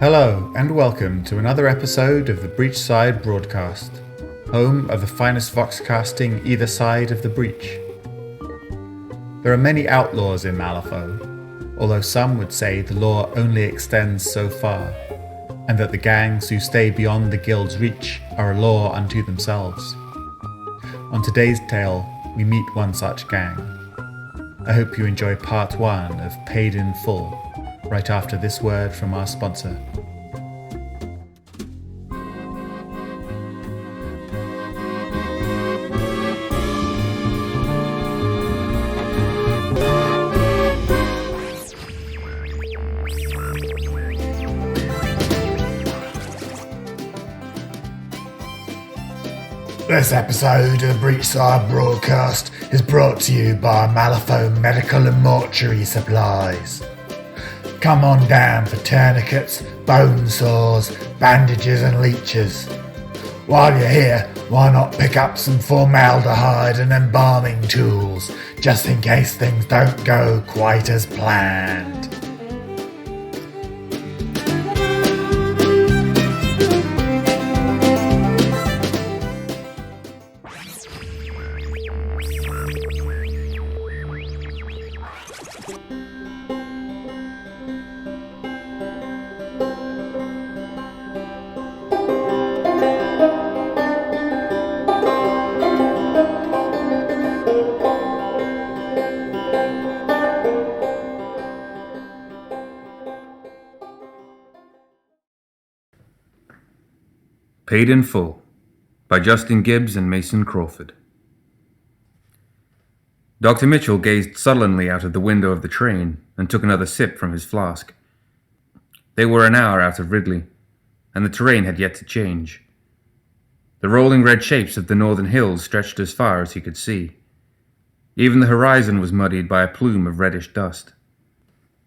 Hello and welcome to another episode of the Breachside Broadcast, home of the finest voxcasting either side of the breach. There are many outlaws in Malifaux, although some would say the law only extends so far, and that the gangs who stay beyond the guild's reach are a law unto themselves. On today's tale, we meet one such gang. I hope you enjoy part 1 of Paid in Full, right after this word from our sponsor. This episode of the Breachside Broadcast is brought to you by Malifaux Medical and Mortuary Supplies. Come on down for tourniquets, bone saws, bandages and leeches. While you're here, why not pick up some formaldehyde and embalming tools, just in case things don't go quite as planned. Paid in Full by Justin Gibbs and Mason Crawford. Dr. Mitchell gazed sullenly out of the window of the train and took another sip from his flask. They were an hour out of Ridley, and the terrain had yet to change. The rolling red shapes of the northern hills stretched as far as he could see. Even the horizon was muddied by a plume of reddish dust.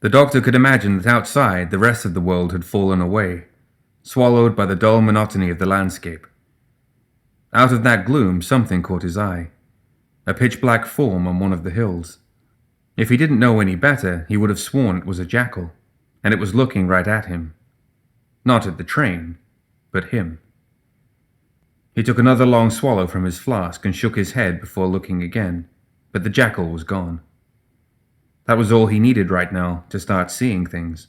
The doctor could imagine that outside the rest of the world had fallen away, swallowed by the dull monotony of the landscape. Out of that gloom something caught his eye, a pitch-black form on one of the hills. If he didn't know any better, he would have sworn it was a jackal, and it was looking right at him. Not at the train, but him. He took another long swallow from his flask and shook his head before looking again, but the jackal was gone. That was all he needed right now to start seeing things.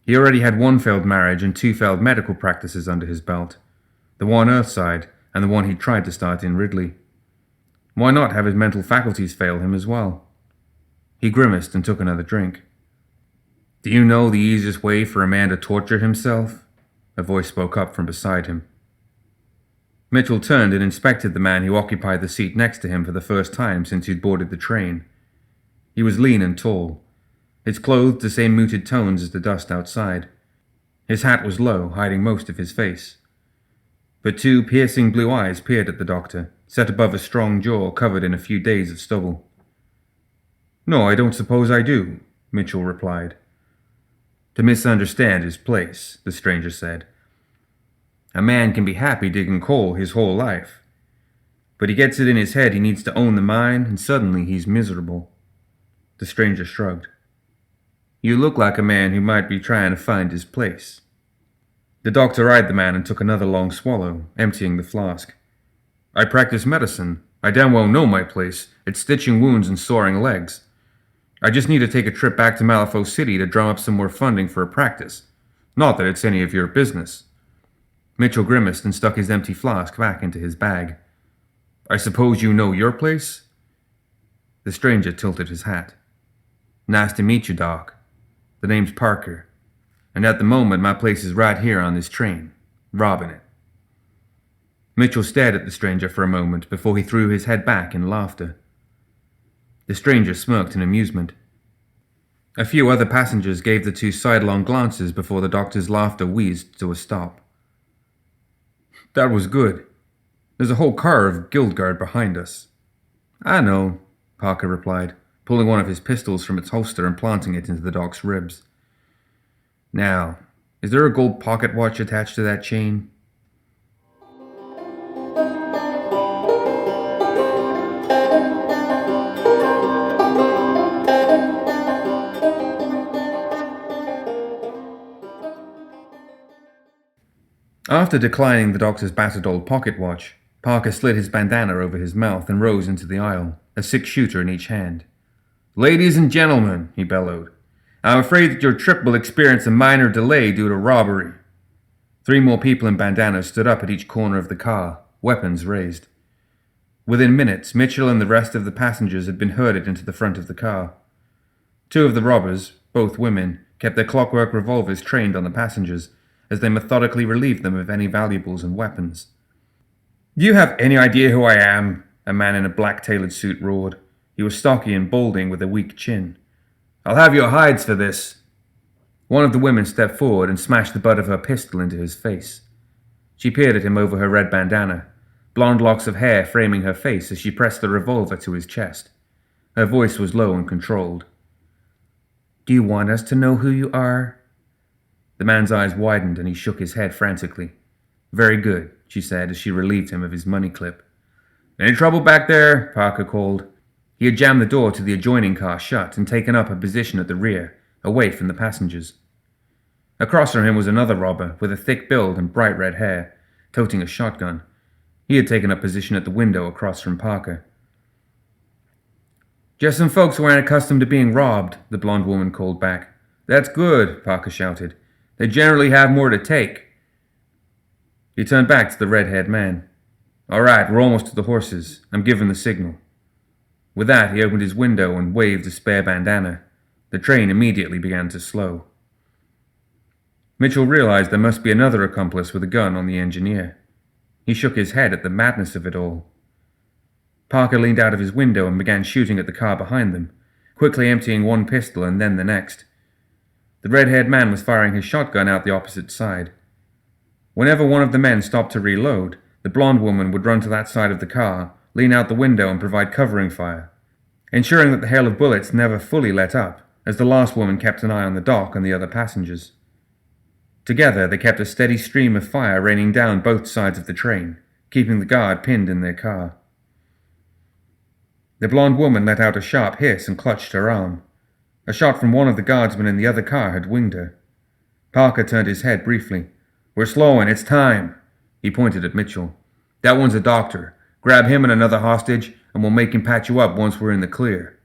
He already had one failed marriage and 2 failed medical practices under his belt, the one Earthside and the one he'd tried to start in Ridley. Why not have his mental faculties fail him as well? He grimaced and took another drink. "Do you know the easiest way for a man to torture himself?" A voice spoke up from beside him. Mitchell turned and inspected the man who occupied the seat next to him for the first time since he'd boarded the train. He was lean and tall, his clothes the same muted tones as the dust outside. His hat was low, hiding most of his face. But 2 piercing blue eyes peered at the doctor, set above a strong jaw covered in a few days of stubble. "No, I don't suppose I do," Mitchell replied. "To misunderstand his place," the stranger said. "A man can be happy digging coal his whole life, but he gets it in his head he needs to own the mine, and suddenly he's miserable." The stranger shrugged. "You look like a man who might be trying to find his place." The doctor eyed the man and took another long swallow, emptying the flask. "I practice medicine. I damn well know my place. It's stitching wounds and soring legs. I just need to take a trip back to Malifaux City to drum up some more funding for a practice. Not that it's any of your business." Mitchell grimaced and stuck his empty flask back into his bag. "I suppose you know your place?" The stranger tilted his hat. "Nice to meet you, Doc. The name's Parker, and at the moment my place is right here on this train, robbing it." Mitchell stared at the stranger for a moment before he threw his head back in laughter. The stranger smirked in amusement. A few other passengers gave the 2 sidelong glances before the doctor's laughter wheezed to a stop. "That was good. There's a whole car of guild guard behind us." "I know," Parker replied, pulling one of his pistols from its holster and planting it into the doc's ribs. "Now, is there a gold pocket watch attached to that chain?" After declining the doctor's battered old pocket watch, Parker slid his bandana over his mouth and rose into the aisle, a six-shooter in each hand. "Ladies and gentlemen," he bellowed, "I'm afraid that your trip will experience a minor delay due to robbery." 3 more people in bandanas stood up at each corner of the car, weapons raised. Within minutes, Mitchell and the rest of the passengers had been herded into the front of the car. 2 of the robbers, both women, kept their clockwork revolvers trained on the passengers as they methodically relieved them of any valuables and weapons. "Do you have any idea who I am?" a man in a black-tailored suit roared. He was stocky and balding with a weak chin. "I'll have your hides for this." One of the women stepped forward and smashed the butt of her pistol into his face. She peered at him over her red bandana, blonde locks of hair framing her face as she pressed the revolver to his chest. Her voice was low and controlled. "Do you want us to know who you are?" The man's eyes widened and he shook his head frantically. "Very good," she said as she relieved him of his money clip. "Any trouble back there?" Parker called. He had jammed the door to the adjoining car shut and taken up a position at the rear, away from the passengers. Across from him was another robber with a thick build and bright red hair, toting a shotgun. He had taken up position at the window across from Parker. "Just some folks who aren't accustomed to being robbed," the blonde woman called back. "That's good," Parker shouted. "They generally have more to take." He turned back to the red-haired man. "All right, we're almost to the horses. I'm giving the signal." With that, he opened his window and waved a spare bandana. The train immediately began to slow. Mitchell realized there must be another accomplice with a gun on the engineer. He shook his head at the madness of it all. Parker leaned out of his window and began shooting at the car behind them, quickly emptying one pistol and then the next. The red-haired man was firing his shotgun out the opposite side. Whenever one of the men stopped to reload, the blonde woman would run to that side of the car, lean out the window and provide covering fire, ensuring that the hail of bullets never fully let up, as the last woman kept an eye on the dock and the other passengers. Together, they kept a steady stream of fire raining down both sides of the train, keeping the guard pinned in their car. The blonde woman let out a sharp hiss and clutched her arm. A shot from one of the guardsmen in the other car had winged her. Parker turned his head briefly. "We're slowing, it's time." He pointed at Mitchell. "That one's a doctor. Grab him and another hostage, and we'll make him patch you up once we're in the clear."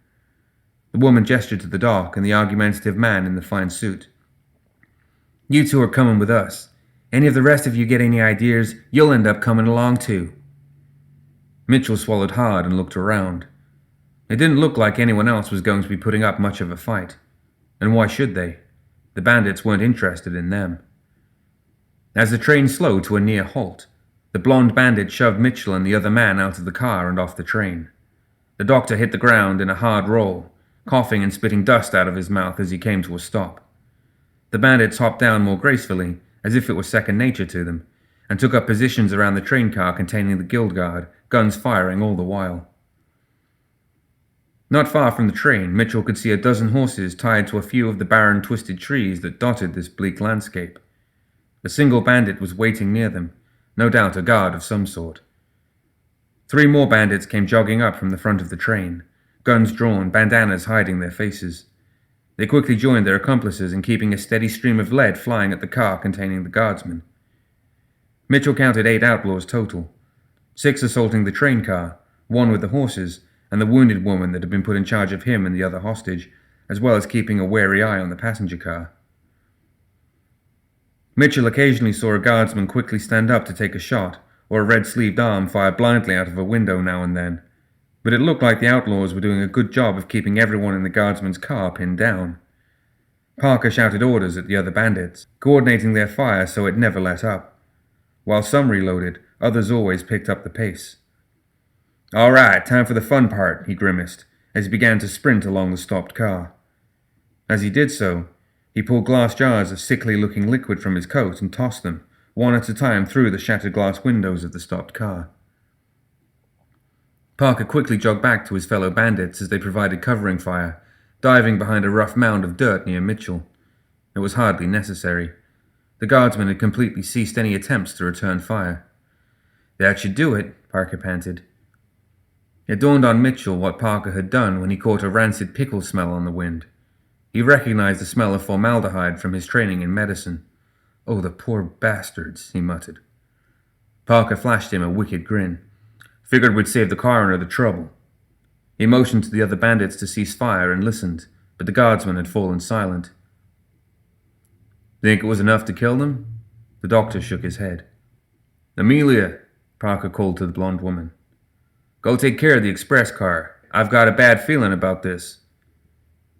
The woman gestured to the dock and the argumentative man in the fine suit. "You 2 are coming with us. Any of the rest of you get any ideas, you'll end up coming along too." Mitchell swallowed hard and looked around. It didn't look like anyone else was going to be putting up much of a fight. And why should they? The bandits weren't interested in them. As the train slowed to a near halt, the blonde bandit shoved Mitchell and the other man out of the car and off the train. The doctor hit the ground in a hard roll, coughing and spitting dust out of his mouth as he came to a stop. The bandits hopped down more gracefully, as if it was second nature to them, and took up positions around the train car containing the guild guard, guns firing all the while. Not far from the train, Mitchell could see a dozen horses tied to a few of the barren, twisted trees that dotted this bleak landscape. A single bandit was waiting near them, no doubt a guard of some sort. 3 more bandits came jogging up from the front of the train, guns drawn, bandanas hiding their faces. They quickly joined their accomplices in keeping a steady stream of lead flying at the car containing the guardsmen. Mitchell counted 8 outlaws total, 6 assaulting the train car, 1 with the horses, and the wounded woman that had been put in charge of him and the other hostage, as well as keeping a wary eye on the passenger car. Mitchell occasionally saw a guardsman quickly stand up to take a shot, or a red-sleeved arm fire blindly out of a window now and then, but it looked like the outlaws were doing a good job of keeping everyone in the guardsman's car pinned down. Parker shouted orders at the other bandits, coordinating their fire so it never let up. While some reloaded, others always picked up the pace. "All right, time for the fun part," he grimaced, as he began to sprint along the stopped car. As he did so, he pulled glass jars of sickly-looking liquid from his coat and tossed them, one at a time, through the shattered glass windows of the stopped car. Parker quickly jogged back to his fellow bandits as they provided covering fire, diving behind a rough mound of dirt near Mitchell. It was hardly necessary. The guardsmen had completely ceased any attempts to return fire. "That should do it," Parker panted. It dawned on Mitchell what Parker had done when he caught a rancid pickle smell on the wind. He recognized the smell of formaldehyde from his training in medicine. "Oh, the poor bastards," he muttered. Parker flashed him a wicked grin. "Figured we'd save the coroner the trouble." He motioned to the other bandits to cease fire and listened, but the guardsman had fallen silent. "Think it was enough to kill them?" The doctor shook his head. "Amelia," Parker called to the blonde woman. "Go take care of the express car. I've got a bad feeling about this."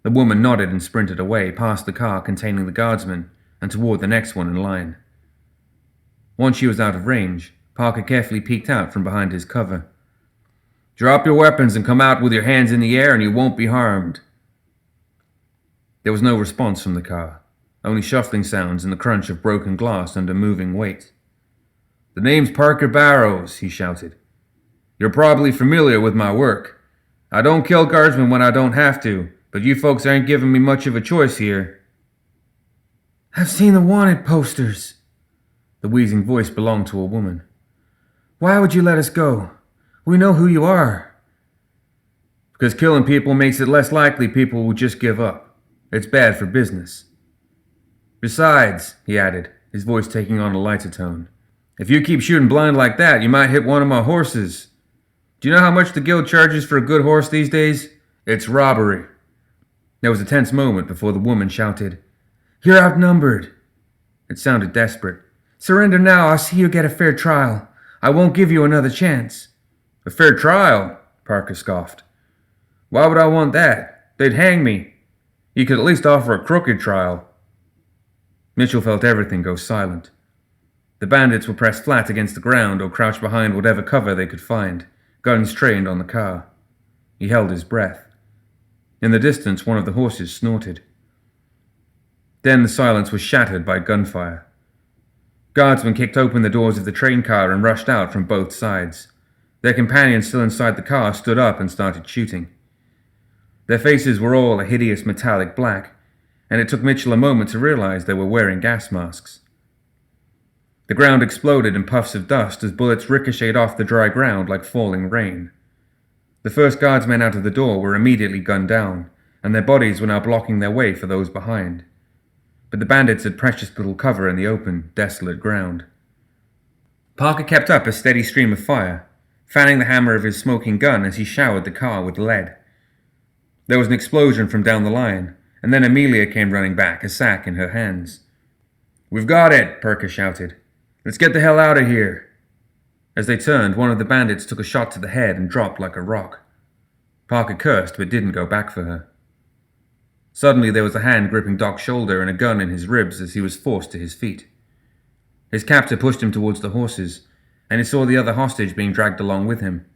The woman nodded and sprinted away, past the car containing the guardsman and toward the next one in line. Once she was out of range, Parker carefully peeked out from behind his cover. "Drop your weapons and come out with your hands in the air and you won't be harmed." There was no response from the car, only shuffling sounds and the crunch of broken glass under moving weight. "The name's Parker Barrows," he shouted. "You're probably familiar with my work. I don't kill guardsmen when I don't have to, but you folks aren't giving me much of a choice here." "I've seen the wanted posters." The wheezing voice belonged to a woman. "Why would you let us go? We know who you are." "Because killing people makes it less likely people will just give up. It's bad for business. Besides," he added, his voice taking on a lighter tone, "if you keep shooting blind like that, you might hit one of my horses. Do you know how much the guild charges for a good horse these days? It's robbery." There was a tense moment before the woman shouted, "You're outnumbered." It sounded desperate. "Surrender now, I'll see you get a fair trial. I won't give you another chance." "A fair trial?" Parker scoffed. "Why would I want that? They'd hang me. You could at least offer a crooked trial." Mitchell felt everything go silent. The bandits were pressed flat against the ground or crouched behind whatever cover they could find, guns trained on the car. He held his breath. In the distance, one of the horses snorted. Then the silence was shattered by gunfire. Guardsmen kicked open the doors of the train car and rushed out from both sides. Their companions still inside the car stood up and started shooting. Their faces were all a hideous metallic black, and it took Mitchell a moment to realize they were wearing gas masks. The ground exploded in puffs of dust as bullets ricocheted off the dry ground like falling rain. The first guardsmen out of the door were immediately gunned down, and their bodies were now blocking their way for those behind. But the bandits had precious little cover in the open, desolate ground. Parker kept up a steady stream of fire, fanning the hammer of his smoking gun as he showered the car with lead. There was an explosion from down the line, and then Amelia came running back, a sack in her hands. "We've got it," Parker shouted. "Let's get the hell out of here." As they turned, one of the bandits took a shot to the head and dropped like a rock. Parker cursed but didn't go back for her. Suddenly there was a hand gripping Doc's shoulder and a gun in his ribs as he was forced to his feet. His captor pushed him towards the horses, and he saw the other hostage being dragged along with him.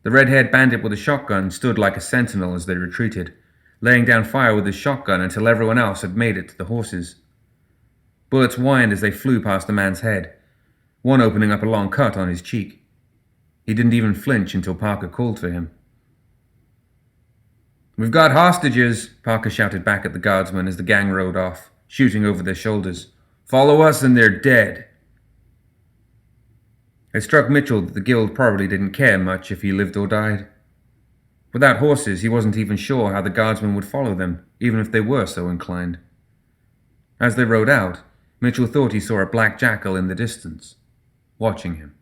The red-haired bandit with a shotgun stood like a sentinel as they retreated, laying down fire with his shotgun until everyone else had made it to the horses. Bullets whined as they flew past the man's head, one opening up a long cut on his cheek. He didn't even flinch until Parker called for him. "We've got hostages," Parker shouted back at the guardsmen as the gang rode off, shooting over their shoulders. "Follow us and they're dead." It struck Mitchell that the guild probably didn't care much if he lived or died. Without horses, he wasn't even sure how the guardsmen would follow them, even if they were so inclined. As they rode out, Mitchell thought he saw a black jackal in the distance, watching him.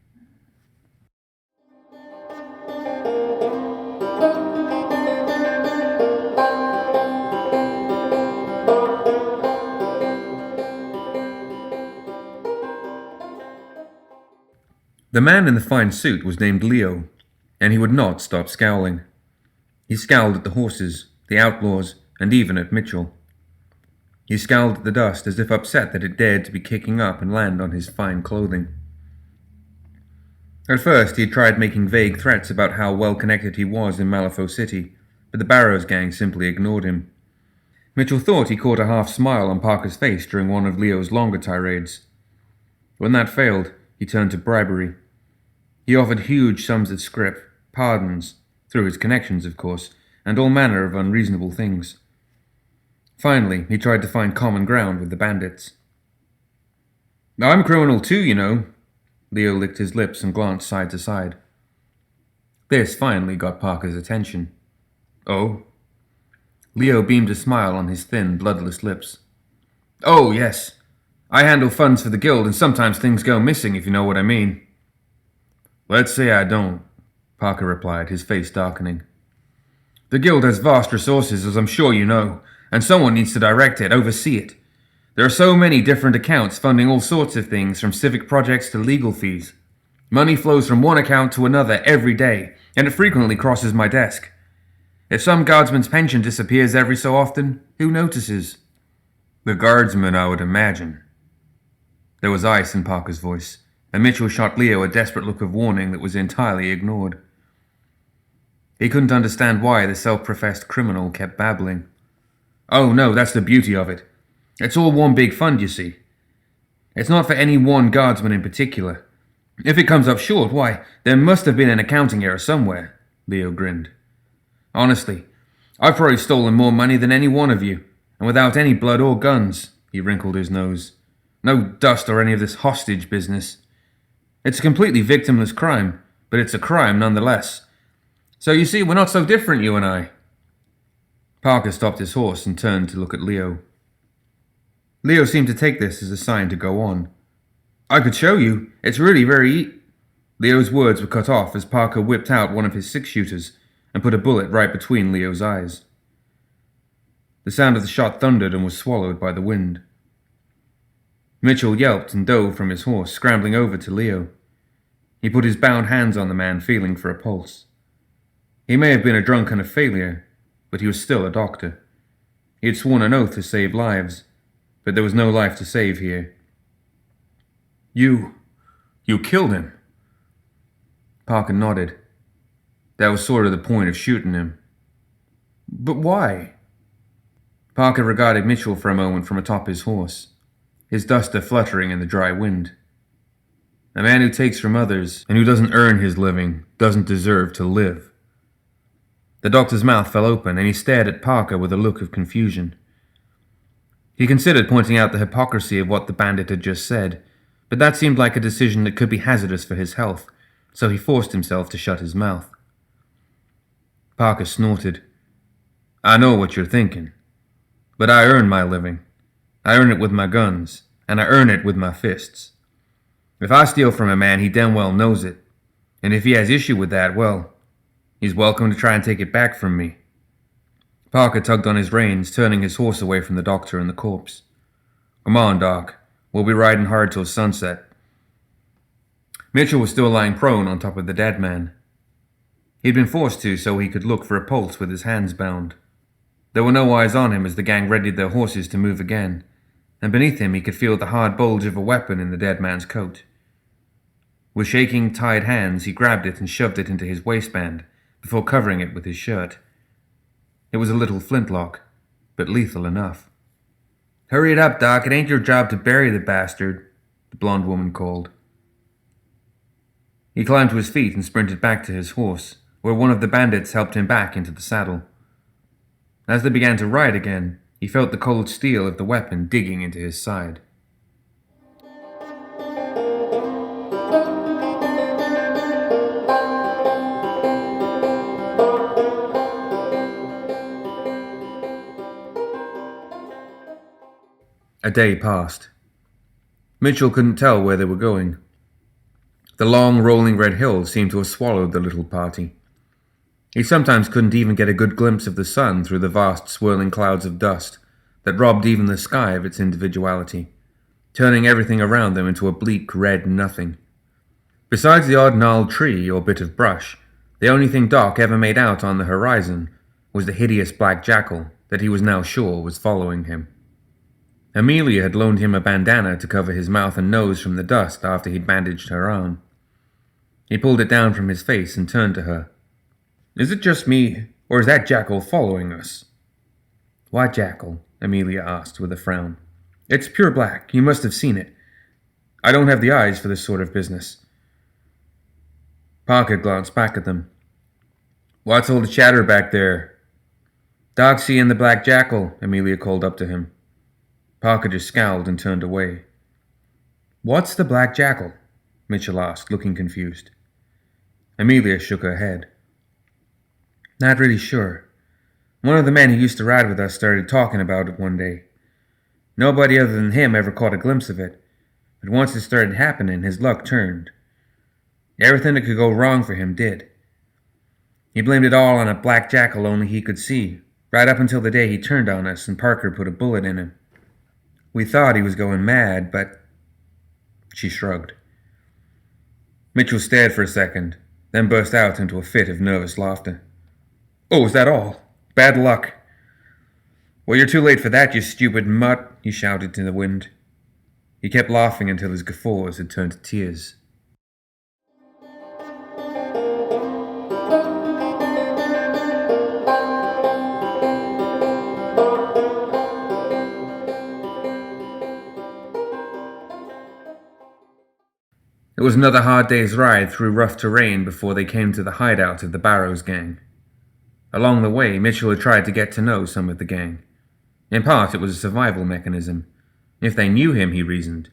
The man in the fine suit was named Leo, and he would not stop scowling. He scowled at the horses, the outlaws, and even at Mitchell. He scowled at the dust as if upset that it dared to be kicking up and land on his fine clothing. At first he had tried making vague threats about how well connected he was in Malifaux City, but the Barrows Gang simply ignored him. Mitchell thought he caught a half smile on Parker's face during one of Leo's longer tirades. When that failed, he turned to bribery. He offered huge sums of scrip, pardons, through his connections, of course, and all manner of unreasonable things. Finally, he tried to find common ground with the bandits. "I'm a criminal too, you know." Leo licked his lips and glanced side to side. This finally got Parker's attention. "Oh?" Leo beamed a smile on his thin, bloodless lips. "Oh, yes. I handle funds for the guild, and sometimes things go missing, if you know what I mean." "Let's say I don't," Parker replied, his face darkening. "The guild has vast resources, as I'm sure you know, and someone needs to direct it, oversee it. There are so many different accounts funding all sorts of things, from civic projects to legal fees. Money flows from one account to another every day, and it frequently crosses my desk. If some guardsman's pension disappears every so often, who notices?" "The guardsman, I would imagine." There was ice in Parker's voice, and Mitchell shot Leo a desperate look of warning that was entirely ignored. He couldn't understand why the self-professed criminal kept babbling. "Oh no, that's the beauty of it. It's all one big fund, you see. It's not for any one guardsman in particular. If it comes up short, why, there must have been an accounting error somewhere," Leo grinned. "Honestly, I've probably stolen more money than any one of you, and without any blood or guns," he wrinkled his nose. "No dust or any of this hostage business. It's a completely victimless crime, but it's a crime nonetheless. So you see, we're not so different, you and I." Parker stopped his horse and turned to look at Leo. Leo seemed to take this as a sign to go on. "I could show you. It's really very Leo's words were cut off as Parker whipped out one of his six-shooters and put a bullet right between Leo's eyes. The sound of the shot thundered and was swallowed by the wind. Mitchell yelped and dove from his horse, scrambling over to Leo. He put his bound hands on the man, feeling for a pulse. He may have been a drunk and a failure, but he was still a doctor. He had sworn an oath to save lives, but there was no life to save here. You killed him?" Parker nodded. That was sort of the point of shooting him. "But why?" Parker regarded Mitchell for a moment from atop his horse, his duster fluttering in the dry wind. A man who takes from others and who doesn't earn his living doesn't deserve to live. The doctor's mouth fell open, and he stared at Parker with a look of confusion. He considered pointing out the hypocrisy of what the bandit had just said, but that seemed like a decision that could be hazardous for his health, so he forced himself to shut his mouth. Parker snorted. "I know what you're thinking, but I earn my living. I earn it with my guns, and I earn it with my fists. If I steal from a man, he damn well knows it, and if he has issue with that, well, he's welcome to try and take it back from me." Parker tugged on his reins, turning his horse away from the doctor and the corpse. "Come on, Doc. We'll be riding hard till sunset." Mitchell was still lying prone on top of the dead man. He'd been forced to so he could look for a pulse with his hands bound. There were no eyes on him as the gang readied their horses to move again, and beneath him he could feel the hard bulge of a weapon in the dead man's coat. With shaking, tied hands, he grabbed it and shoved it into his waistband before covering it with his shirt. It was a little flintlock, but lethal enough. "Hurry it up, Doc. It ain't your job to bury the bastard," the blonde woman called. He climbed to his feet and sprinted back to his horse, where one of the bandits helped him back into the saddle. As they began to ride again, he felt the cold steel of the weapon digging into his side. A day passed. Mitchell couldn't tell where they were going. The long, rolling red hills seemed to have swallowed the little party. He sometimes couldn't even get a good glimpse of the sun through the vast, swirling clouds of dust that robbed even the sky of its individuality, turning everything around them into a bleak red nothing. Besides the odd gnarled tree or bit of brush, the only thing Doc ever made out on the horizon was the hideous black jackal that he was now sure was following him. Amelia had loaned him a bandana to cover his mouth and nose from the dust after he'd bandaged her arm. He pulled it down from his face and turned to her. "Is it just me, or is that jackal following us?" "What jackal?" Amelia asked with a frown. "It's pure black. You must have seen it. I don't have the eyes for this sort of business." Parker glanced back at them. "What's all the chatter back there?" "Doc seeing the black jackal," Amelia called up to him. Parker just scowled and turned away. "What's the black jackal?" Mitchell asked, looking confused. Amelia shook her head. "Not really sure. One of the men who used to ride with us started talking about it one day. Nobody other than him ever caught a glimpse of it, but once it started happening, his luck turned. Everything that could go wrong for him did. He blamed it all on a black jackal only he could see, right up until the day he turned on us and Parker put a bullet in him. We thought he was going mad, but... She shrugged. Mitchell stared for a second, then burst out into a fit of nervous laughter. "Oh, is that all? Bad luck." "Well, you're too late for that, you stupid mutt," he shouted to the wind. He kept laughing until his guffaws had turned to tears. It was another hard day's ride through rough terrain before they came to the hideout of the Barrows Gang. Along the way, Mitchell had tried to get to know some of the gang. In part, it was a survival mechanism. If they knew him, he reasoned,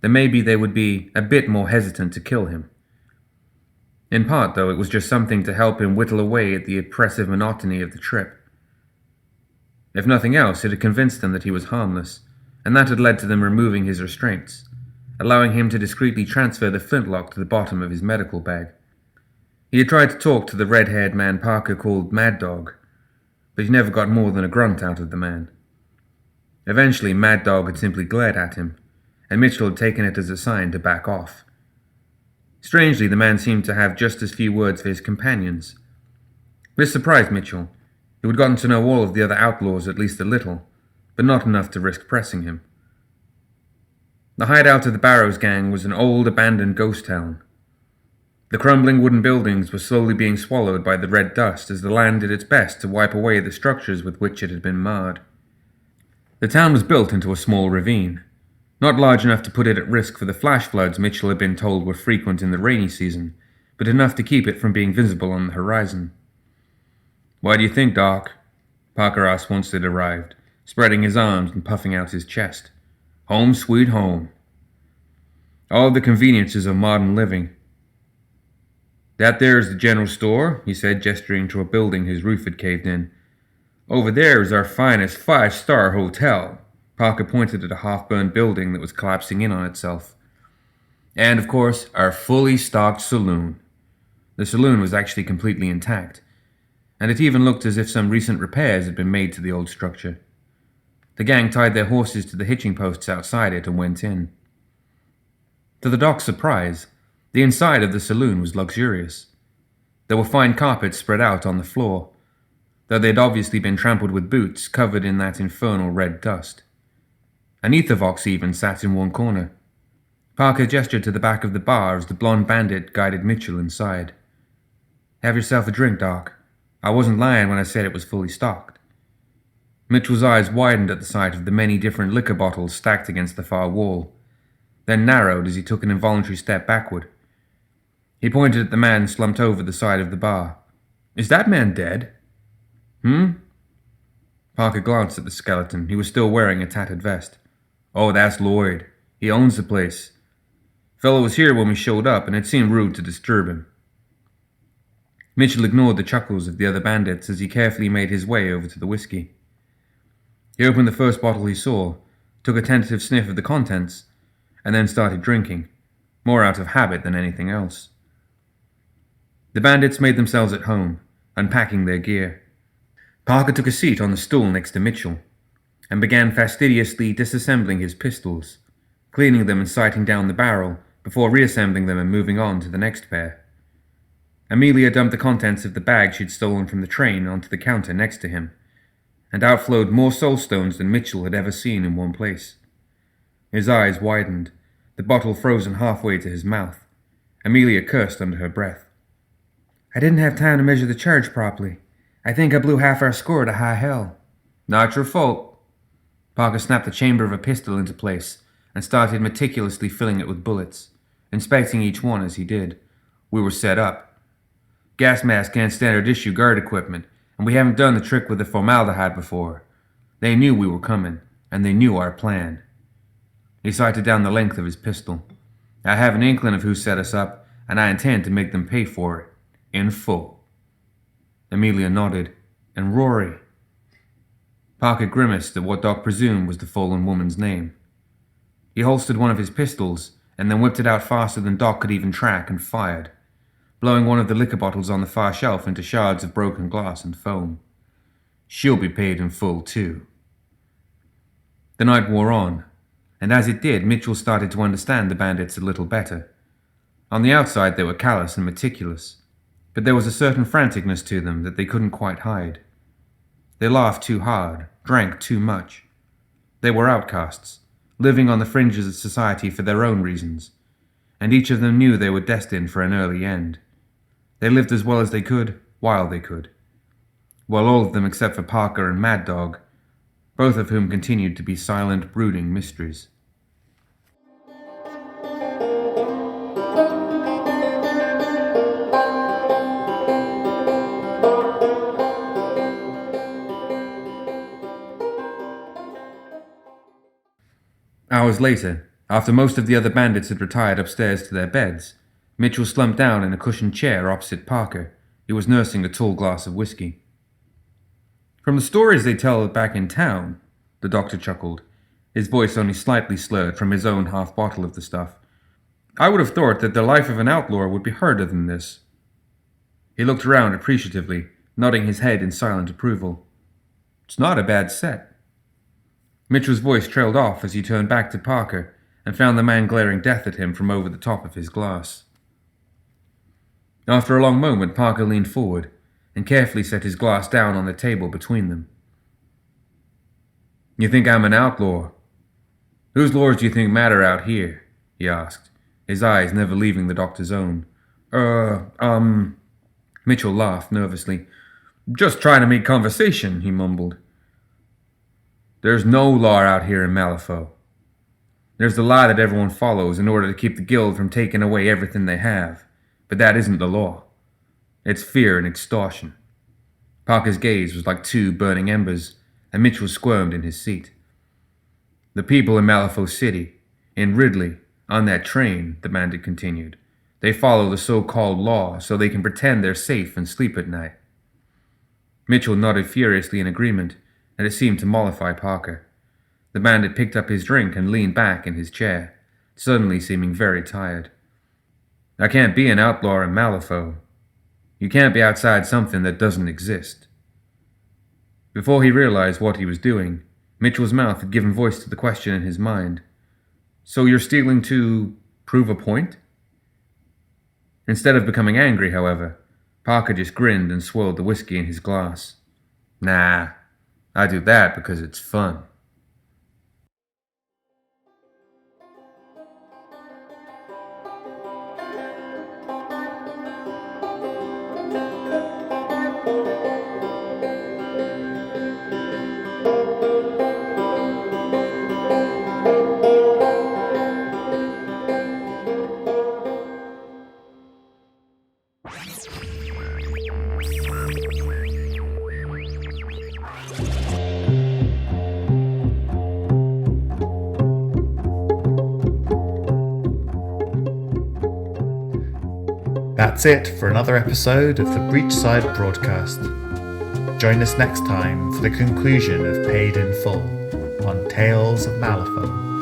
then maybe they would be a bit more hesitant to kill him. In part, though, it was just something to help him whittle away at the oppressive monotony of the trip. If nothing else, it had convinced them that he was harmless, and that had led to them removing his restraints, allowing him to discreetly transfer the flintlock to the bottom of his medical bag. He had tried to talk to the red-haired man Parker called Mad Dog, but he never got more than a grunt out of the man. Eventually, Mad Dog had simply glared at him, and Mitchell had taken it as a sign to back off. Strangely, the man seemed to have just as few words for his companions. This surprised Mitchell, who had gotten to know all of the other outlaws at least a little, but not enough to risk pressing him. The hideout of the Barrows Gang was an old, abandoned ghost town. The crumbling wooden buildings were slowly being swallowed by the red dust as the land did its best to wipe away the structures with which it had been marred. The town was built into a small ravine, not large enough to put it at risk for the flash floods Mitchell had been told were frequent in the rainy season, but enough to keep it from being visible on the horizon. "Why do you think, Doc?" Parker asked once they'd arrived, spreading his arms and puffing out his chest. "Home sweet home. All the conveniences of modern living." "That there is the general store," he said, gesturing to a building whose roof had caved in. "Over there is our finest 5-star hotel." Parker pointed at a half-burned building that was collapsing in on itself. "And, of course, our fully stocked saloon." The saloon was actually completely intact, and it even looked as if some recent repairs had been made to the old structure. The gang tied their horses to the hitching posts outside it and went in. To the doc's surprise, the inside of the saloon was luxurious. There were fine carpets spread out on the floor, though they had obviously been trampled with boots covered in that infernal red dust. An ethervox even sat in one corner. Parker gestured to the back of the bar as the blonde bandit guided Mitchell inside. "Have yourself a drink, Doc. I wasn't lying when I said it was fully stocked." Mitchell's eyes widened at the sight of the many different liquor bottles stacked against the far wall, then narrowed as he took an involuntary step backward. He pointed at the man slumped over the side of the bar. "Is that man dead?" Parker glanced at the skeleton. He was still wearing a tattered vest. "Oh, that's Lloyd. He owns the place. Fellow was here when we showed up, and it seemed rude to disturb him." Mitchell ignored the chuckles of the other bandits as he carefully made his way over to the whiskey. He opened the first bottle he saw, took a tentative sniff of the contents, and then started drinking, more out of habit than anything else. The bandits made themselves at home, unpacking their gear. Parker took a seat on the stool next to Mitchell, and began fastidiously disassembling his pistols, cleaning them and sighting down the barrel before reassembling them and moving on to the next pair. Amelia dumped the contents of the bag she'd stolen from the train onto the counter next to him, and outflowed more soulstones than Mitchell had ever seen in one place. His eyes widened, the bottle frozen halfway to his mouth. Amelia cursed under her breath. "I didn't have time to measure the charge properly. I think I blew half our score to high hell." "Not your fault." Parker snapped the chamber of a pistol into place and started meticulously filling it with bullets, inspecting each one as he did. "We were set up. Gas mask can't standard issue guard equipment, and we haven't done the trick with the formaldehyde before. They knew we were coming, and they knew our plan." He sighted down the length of his pistol. "I have an inkling of who set us up, and I intend to make them pay for it, in full." Amelia nodded. "And Rory?" Parker grimaced at what Doc presumed was the fallen woman's name. He holstered one of his pistols and then whipped it out faster than Doc could even track and fired, blowing one of the liquor bottles on the far shelf into shards of broken glass and foam. She'll be paid in full, too. The night wore on, and as it did, Mitchell started to understand the bandits a little better. On the outside, they were callous and meticulous, but there was a certain franticness to them that they couldn't quite hide. They laughed too hard, drank too much. They were outcasts, living on the fringes of society for their own reasons, and each of them knew they were destined for an early end. They lived as well as they could, while they could. Well, all of them except for Parker and Mad Dog, both of whom continued to be silent, brooding mysteries. Hours later, after most of the other bandits had retired upstairs to their beds, Mitchell slumped down in a cushioned chair opposite Parker, who was nursing a tall glass of whiskey. From the stories they tell back in town, the doctor chuckled, his voice only slightly slurred from his own half-bottle of the stuff, I would have thought that the life of an outlaw would be harder than this. He looked around appreciatively, nodding his head in silent approval. It's not a bad set. Mitchell's voice trailed off as he turned back to Parker and found the man glaring death at him from over the top of his glass. After a long moment, Parker leaned forward and carefully set his glass down on the table between them. You think I'm an outlaw? Whose laws do you think matter out here? He asked, his eyes never leaving the doctor's own. Mitchell laughed nervously. Just trying to make conversation, he mumbled. There's no law out here in Malifaux. There's the lie that everyone follows in order to keep the guild from taking away everything they have, but that isn't the law. It's fear and extortion. Parker's gaze was like two burning embers, and Mitchell squirmed in his seat. The people in Malifaux City, in Ridley, on that train, the bandit continued, they follow the so-called law so they can pretend they're safe and sleep at night. Mitchell nodded furiously in agreement, and it seemed to mollify Parker. The bandit picked up his drink and leaned back in his chair, suddenly seeming very tired. I can't be an outlaw in Malifaux. You can't be outside something that doesn't exist. Before he realized what he was doing, Mitchell's mouth had given voice to the question in his mind. So you're stealing to prove a point? Instead of becoming angry, however, Parker just grinned and swirled the whiskey in his glass. Nah, I do that because it's fun. That's it for another episode of the Breachside Broadcast. Join us next time for the conclusion of Paid in Full on Tales of Malifaux.